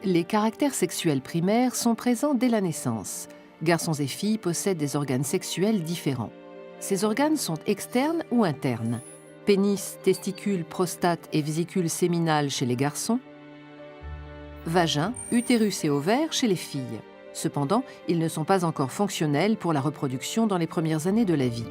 Les caractères sexuels primaires sont présents dès la naissance. Garçons et filles possèdent des organes sexuels différents. Ces organes sont externes ou internes. Pénis, testicules, prostate et vésicule séminale chez les garçons. Vagin, utérus et ovaires chez les filles. Cependant, ils ne sont pas encore fonctionnels pour la reproduction dans les premières années de la vie.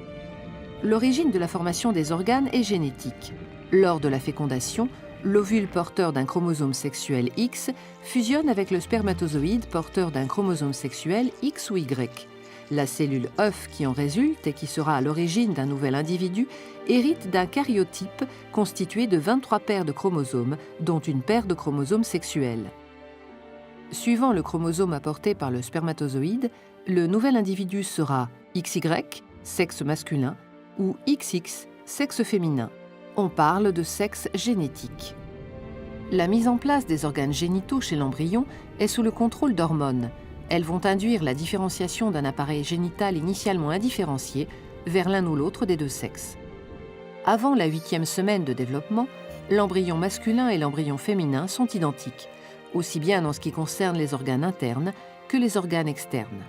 L'origine de la formation des organes est génétique. Lors de la fécondation, l'ovule porteur d'un chromosome sexuel X fusionne avec le spermatozoïde porteur d'un chromosome sexuel X ou Y. La cellule œuf qui en résulte et qui sera à l'origine d'un nouvel individu hérite d'un karyotype constitué de 23 paires de chromosomes, dont une paire de chromosomes sexuels. Suivant le chromosome apporté par le spermatozoïde, le nouvel individu sera XY, sexe masculin, ou XX, sexe féminin. On parle de sexe génétique. La mise en place des organes génitaux chez l'embryon est sous le contrôle d'hormones. Elles vont induire la différenciation d'un appareil génital initialement indifférencié vers l'un ou l'autre des deux sexes. Avant la 8e semaine de développement, l'embryon masculin et l'embryon féminin sont identiques, aussi bien dans ce qui concerne les organes internes que les organes externes.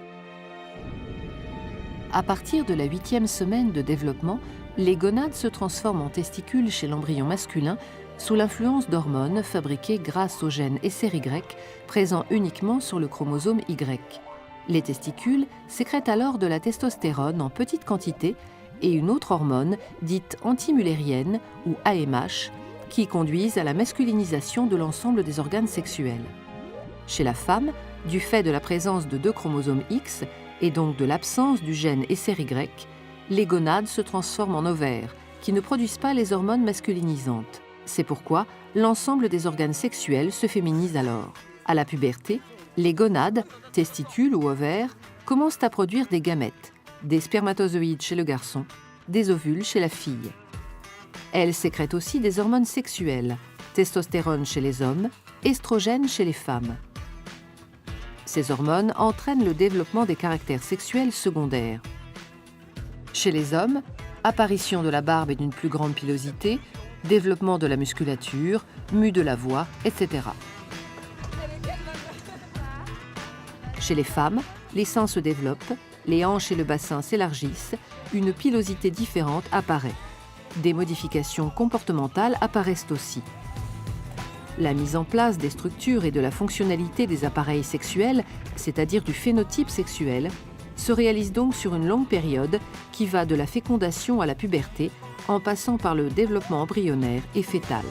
À partir de la 8e semaine de développement, les gonades se transforment en testicules chez l'embryon masculin sous l'influence d'hormones fabriquées grâce au gène SRY présent uniquement sur le chromosome Y. Les testicules sécrètent alors de la testostérone en petite quantité et une autre hormone dite antimullérienne ou AMH qui conduisent à la masculinisation de l'ensemble des organes sexuels. Chez la femme, du fait de la présence de 2 chromosomes X et donc de l'absence du gène SRY, les gonades se transforment en ovaires, qui ne produisent pas les hormones masculinisantes. C'est pourquoi l'ensemble des organes sexuels se féminise alors. À la puberté, les gonades, testicules ou ovaires, commencent à produire des gamètes, des spermatozoïdes chez le garçon, des ovules chez la fille. Elles sécrètent aussi des hormones sexuelles, testostérone chez les hommes, estrogène chez les femmes. Ces hormones entraînent le développement des caractères sexuels secondaires. Chez les hommes, apparition de la barbe et d'une plus grande pilosité, développement de la musculature, mue de la voix, etc. Chez les femmes, les seins se développent, les hanches et le bassin s'élargissent, une pilosité différente apparaît. Des modifications comportementales apparaissent aussi. La mise en place des structures et de la fonctionnalité des appareils sexuels, c'est-à-dire du phénotype sexuel, se réalise donc sur une longue période qui va de la fécondation à la puberté en passant par le développement embryonnaire et fœtal.